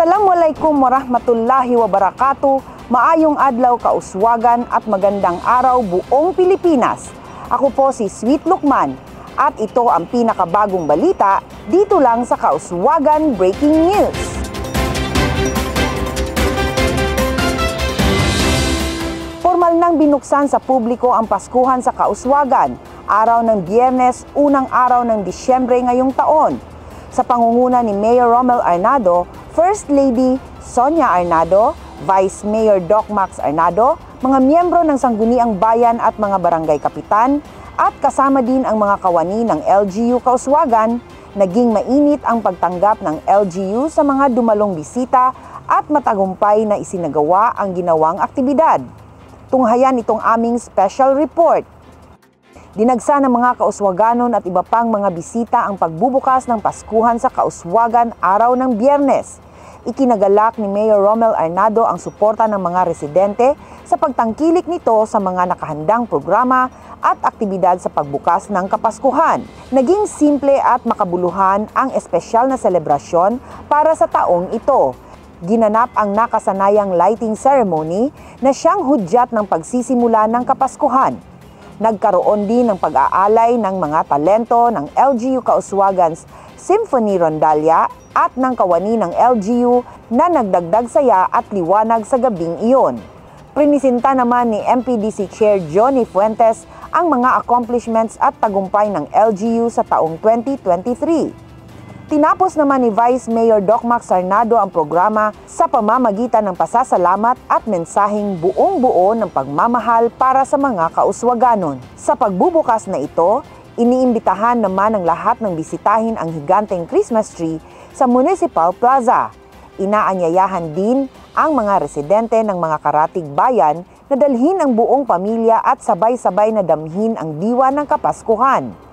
Assalamualaikum warahmatullahi wabarakatuh. Maayong adlaw kauswagan at magandang araw buong Pilipinas. Ako po si Sweet Lukman at ito ang pinakabagong balita dito lang sa Kauswagan Breaking News. Formal nang binuksan sa publiko ang Paskuhan sa Kauswagan, araw ng Biyernes, unang araw ng Disyembre ngayong taon. Sa pangunguna ni Mayor Romel Arnado, First Lady Sonia Arnado, Vice Mayor Doc Max Arnado, mga miyembro ng Sangguniang Bayan at mga barangay kapitan, at kasama din ang mga kawani ng LGU Kauswagan, naging mainit ang pagtanggap ng LGU sa mga dumalong bisita at matagumpay na isinagawa ang ginawang aktibidad. Tunghayan itong aming special report. Dinagsa ng mga kauswaganon at iba pang mga bisita ang pagbubukas ng Paskuhan sa Kauswagan araw ng Biyernes. Ikinagalak ni Mayor Romel Arnado ang suporta ng mga residente sa pagtangkilik nito sa mga nakahandang programa at aktibidad sa pagbukas ng Kapaskuhan. Naging simple at makabuluhan ang espesyal na selebrasyon para sa taong ito. Ginanap ang nakasanayang lighting ceremony na siyang hudyat ng pagsisimula ng Kapaskuhan. Nagkaroon din ng pag-aalay ng mga talento ng LGU Kauswagan's Symphony Rondalia at ng kawani ng LGU na nagdagdag saya at liwanag sa gabing iyon. Prinisinta naman ni MPDC Chair Johnny Fuentes ang mga accomplishments at tagumpay ng LGU sa taong 2023. Tinapos naman ni Vice Mayor Doc Max Arnado ang programa sa pamamagitan ng pasasalamat at mensaheng buong-buo ng pagmamahal para sa mga kauswaganon. Sa pagbubukas na ito, iniimbitahan naman ng lahat ng bisitahin ang higanteng Christmas tree sa Municipal Plaza. Inaanyayahan din ang mga residente ng mga karatig bayan na dalhin ang buong pamilya at sabay-sabay na damhin ang diwa ng Kapaskuhan.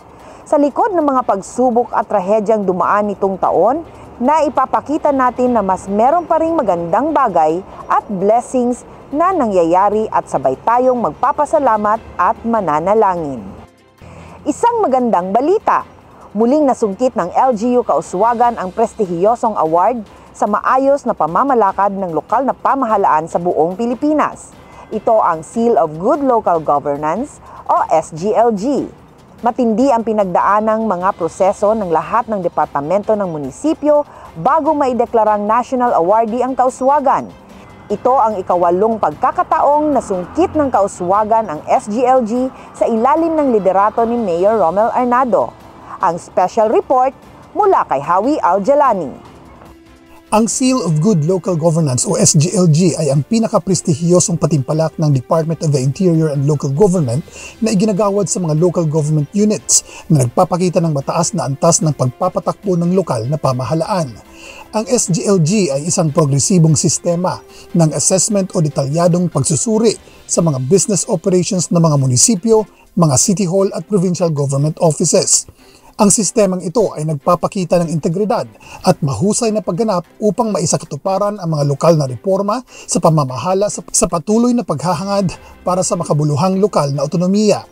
Sa likod ng mga pagsubok at trahedyang dumaan nitong taon, na ipapakita natin na mas meron pa ring magandang bagay at blessings na nangyayari at sabay tayong magpapasalamat at mananalangin. Isang magandang balita, muling nasungkit ng LGU Kauswagan ang prestihiyosong award sa maayos na pamamalakad ng lokal na pamahalaan sa buong Pilipinas. Ito ang Seal of Good Local Governance o SGLG. Matindi ang pinagdaanang mga proseso ng lahat ng departamento ng munisipyo bago maideklarang national awardee ang Kauswagan. Ito ang ikawalong pagkakataong nasungkit ng Kauswagan ang SGLG sa ilalim ng liderato ni Mayor Romel Arnado. Ang special report mula kay Howie Aljalani. Ang Seal of Good Local Governance o SGLG ay ang pinakaprestihiyosong patimpalak ng Department of the Interior and Local Government na iginagawad sa mga local government units na nagpapakita ng mataas na antas ng pagpapatakbo ng lokal na pamahalaan. Ang SGLG ay isang progresibong sistema ng assessment o detalyadong pagsusuri sa mga business operations ng mga munisipyo, mga city hall at provincial government offices. Ang sistemang ito ay nagpapakita ng integridad at mahusay na pagganap upang maisakatuparan ang mga lokal na reforma sa pamamahala sa patuloy na paghahangad para sa makabuluhang lokal na otonomiya.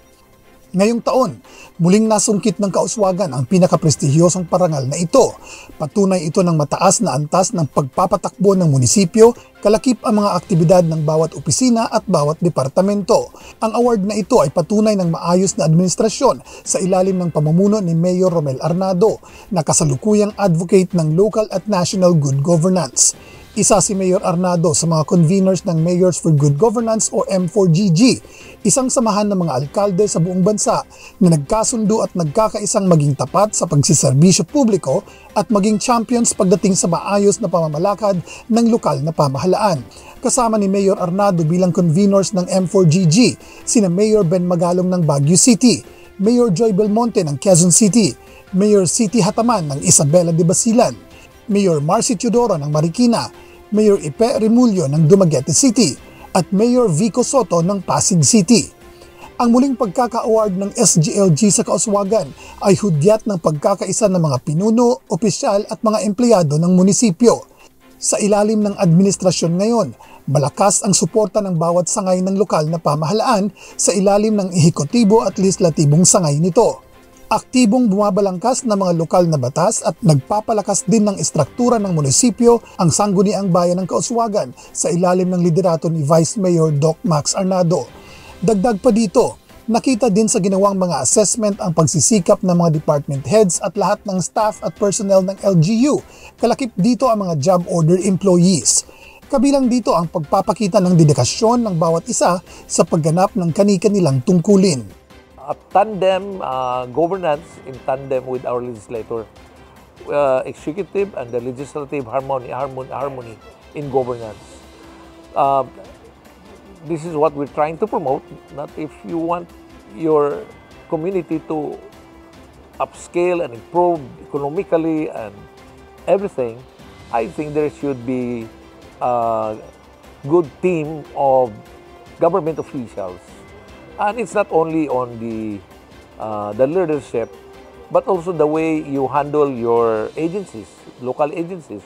Ngayong taon, muling nasungkit ng Kauswagan ang pinakaprestihiyosong parangal na ito. Patunay ito ng mataas na antas ng pagpapatakbo ng munisipyo, kalakip ang mga aktibidad ng bawat opisina at bawat departamento. Ang award na ito ay patunay ng maayos na administrasyon sa ilalim ng pamumuno ni Mayor Romel Arnado, na kasalukuyang advocate ng local at national good governance. Isa si Mayor Arnado sa mga conveners ng Mayors for Good Governance o M4GG, isang samahan ng mga alkalde sa buong bansa na nagkasundo at nagkakaisang maging tapat sa pagsiserbisyo publiko at maging champions pagdating sa maayos na pamamalakad ng lokal na pamahalaan. Kasama ni Mayor Arnado bilang conveners ng M4GG, sina Mayor Ben Magalong ng Baguio City, Mayor Joy Belmonte ng Quezon City, Mayor City Hataman ng Isabela de Basilan, Mayor Marcy Teodoro ng Marikina, Mayor Ipe Remulyo ng Dumaguete City at Mayor Vico Soto ng Pasig City. Ang muling pagkaka-award ng SGLG sa Kauswagan ay hudyat ng pagkakaisa ng mga pinuno, opisyal at mga empleyado ng munisipyo. Sa ilalim ng administrasyon ngayon, malakas ang suporta ng bawat sangay ng lokal na pamahalaan sa ilalim ng ehekutibo at legislatibong sangay nito. Aktibong bumabalangkas ng mga lokal na batas at nagpapalakas din ng istruktura ng munisipyo ang sangguniang bayan ng Kauswagan sa ilalim ng liderato ni Vice Mayor Doc Max Arnado. Dagdag pa dito, nakita din sa ginawang mga assessment ang pagsisikap ng mga department heads at lahat ng staff at personnel ng LGU, kalakip dito ang mga job order employees. Kabilang dito ang pagpapakita ng dedikasyon ng bawat isa sa pagganap ng kani-kanilang tungkulin. A tandem governance in tandem with our legislator, executive and the legislative harmony in governance. This is what we're trying to promote. Not if you want your community to upscale and improve economically and everything, I think there should be a good team of government officials. And it's not only on the leadership, but also the way you handle your agencies, local agencies.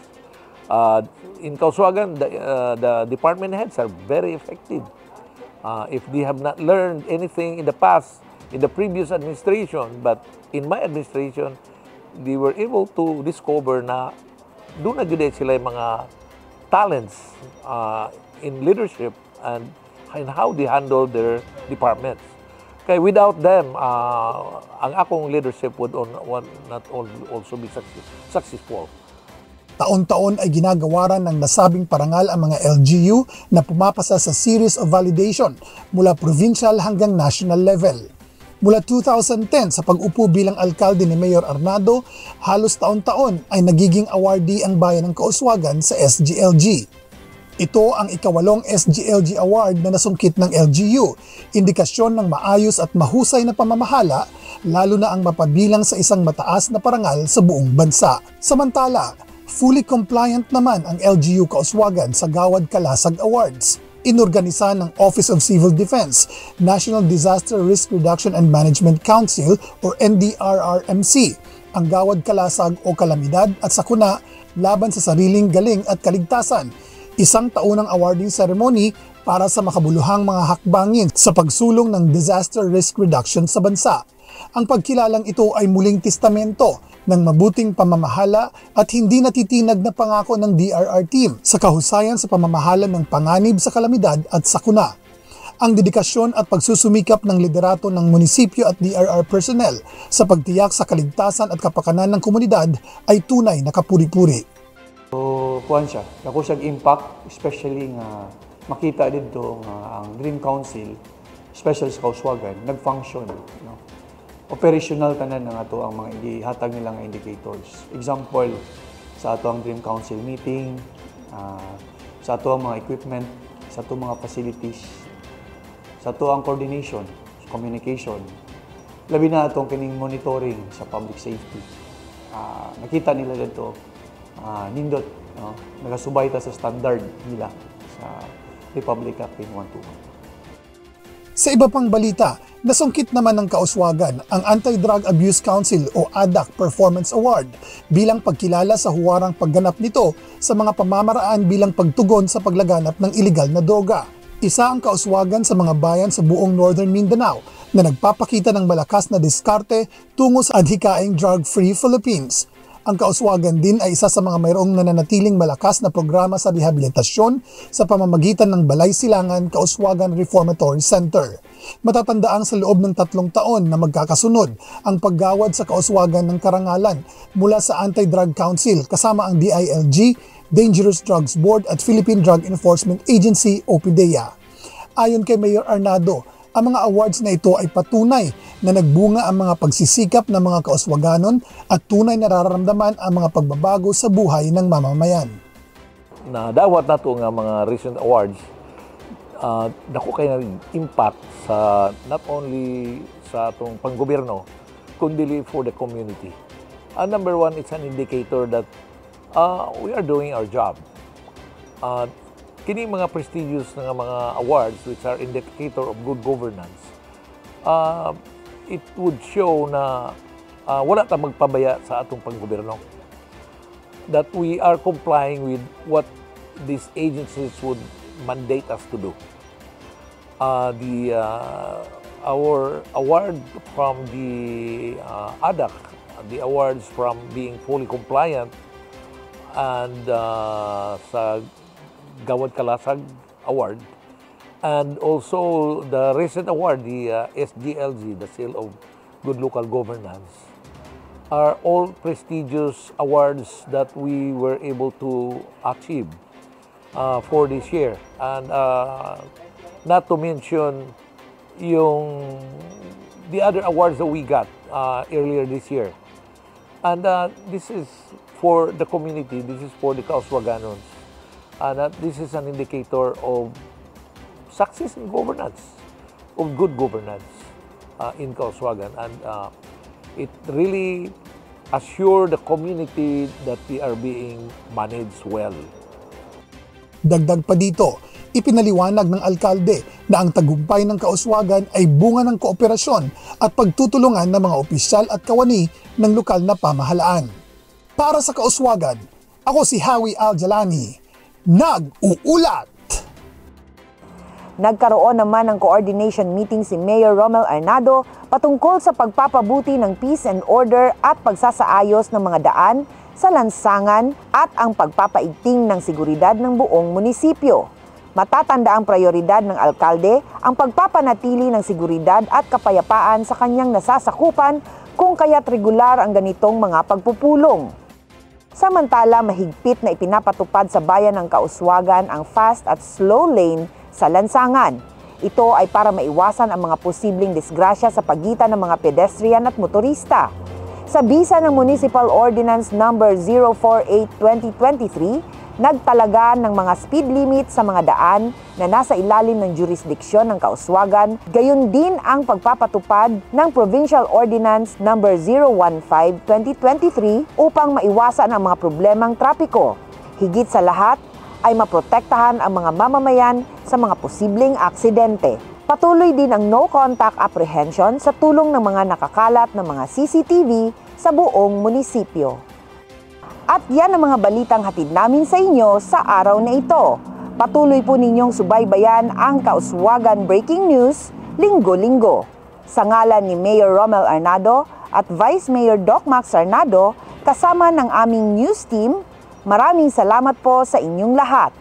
In Kauswagan, the department heads are very effective. If they have not learned anything in the past, in the previous administration, but in my administration, they were able to discover na doon na gud sila yung mga talents in leadership and how they handle their departments. Kaya without them, ang akong leadership would not also be successful. Taon-taon ay ginagawaran ng nasabing parangal ang mga LGU na pumapasa sa series of validation mula provincial hanggang national level. Mula 2010 sa pag-upo bilang alkalde ni Mayor Arnado, halos taon-taon ay nagiging awardee ang bayan ng Kauswagan sa SGLG. Ito ang ikawalong SGLG Award na nasungkit ng LGU, indikasyon ng maayos at mahusay na pamamahala, lalo na ang mapabilang sa isang mataas na parangal sa buong bansa. Samantala, fully compliant naman ang LGU Kauswagan sa Gawad Kalasag Awards. Inorganisa ng Office of Civil Defense, National Disaster Risk Reduction and Management Council o NDRRMC, ang Gawad Kalasag o Kalamidad at Sakuna laban sa sariling galing at kaligtasan. Isang taunang awarding ceremony para sa makabuluhang mga hakbangin sa pagsulong ng disaster risk reduction sa bansa. Ang pagkilalang ito ay muling testamento ng mabuting pamamahala at hindi natitinag na pangako ng DRR team sa kahusayan sa pamamahala ng panganib sa kalamidad at sakuna. Ang dedikasyon at pagsusumikap ng liderato ng munisipyo at DRR personnel sa pagtiyak sa kaligtasan at kapakanan ng komunidad ay tunay na kapuri-puri. So, kuhan siya. Ako siyang impact, especially nga makita dito nga ang Dream Council, especially sa Kauswagan, nag-function. No? Operational tanan na ato ang mga ihatag nilang indicators. Example, sa ato ang Dream Council meeting, sa ato ang mga equipment, sa ato mga facilities, sa ato ang coordination, communication, labi na atong kining monitoring sa public safety. Nakita nila dito, nindot, no? Nagasubay ta sa standard nila sa Republic Act 121. Sa iba pang balita, nasungkit naman ng Kauswagan ang Anti-Drug Abuse Council o ADAC Performance Award bilang pagkilala sa huwarang pagganap nito sa mga pamamaraan bilang pagtugon sa paglaganap ng ilegal na droga. Isa ang Kauswagan sa mga bayan sa buong Northern Mindanao na nagpapakita ng malakas na diskarte tungo sa adhikaing drug-free Philippines. Ang Kauswagan din ay isa sa mga mayroong nananatiling malakas na programa sa rehabilitasyon sa pamamagitan ng Balay Silangan Kauswagan Reformatory Center. Matatandaang sa loob ng 3 taon na magkakasunod ang paggawad sa Kauswagan ng karangalan mula sa Anti-Drug Council kasama ang DILG, Dangerous Drugs Board at Philippine Drug Enforcement Agency o PDEA. Ayon kay Mayor Arnado, ang mga awards na ito ay patunay na nagbunga ang mga pagsisikap ng mga Kauswaganon at tunay nararamdaman ang mga pagbabago sa buhay ng mamamayan. Na dawat nato nga mga recent awards, dako kay na impact sa not only sa atong panggobyerno kundi for the community. Number one, it's an indicator that we are doing our job. Kini mga prestigious nga mga awards which are indicator of good governance, it would show na wala ta magpabaya sa atong panggobyerno. That we are complying with what these agencies would mandate us to do. The our award from the ADAC, the awards from being fully compliant and sa Gawad Kalasag Award, and also the recent award, the SGLG, the Seal of Good Local Governance, are all prestigious awards that we were able to achieve for this year. And not to mention the other awards that we got earlier this year. And this is for the community, this is for the Kauswaganons. And this is an indicator of success in governance, of good governance in Kauswagan. And it really assures the community that we are being managed well. Dagdag pa dito, ipinaliwanag ng alkalde na ang tagumpay ng Kauswagan ay bunga ng kooperasyon at pagtutulungan ng mga opisyal at kawani ng lokal na pamahalaan. Para sa Kauswagan, ako si Howie Aljalani, nag-uulat! Nagkaroon naman ng coordination meeting si Mayor Romel Arnado patungkol sa pagpapabuti ng peace and order at pagsasaayos ng mga daan sa lansangan at ang pagpapaigting ng seguridad ng buong munisipyo. Matatanda ang prioridad ng alkalde ang pagpapanatili ng seguridad at kapayapaan sa kanyang nasasakupan kung kaya't regular ang ganitong mga pagpupulong. Samantala, mahigpit na ipinapatupad sa bayan ng Kauswagan ang fast at slow lane sa lansangan. Ito ay para maiwasan ang mga posibleng disgrasya sa pagitan ng mga pedestrian at motorista. Sa bisa ng Municipal Ordinance No. 048/2023, nagtalaga ng mga speed limit sa mga daan na nasa ilalim ng jurisdiksyon ng Kauswagan, gayon din ang pagpapatupad ng Provincial Ordinance No. 015/2023 upang maiwasan ang mga problemang trapiko. Higit sa lahat ay maprotektahan ang mga mamamayan sa mga posibleng aksidente. Patuloy din ang no-contact apprehension sa tulong ng mga nakakalat ng mga CCTV sa buong munisipyo. At yan ang mga balitang hatid namin sa inyo sa araw na ito. Patuloy po ninyong subaybayan ang Kauswagan Breaking News linggo-linggo. Sa ngalan ni Mayor Romel Arnado at Vice Mayor Doc Max Arnado, kasama ng aming news team, maraming salamat po sa inyong lahat.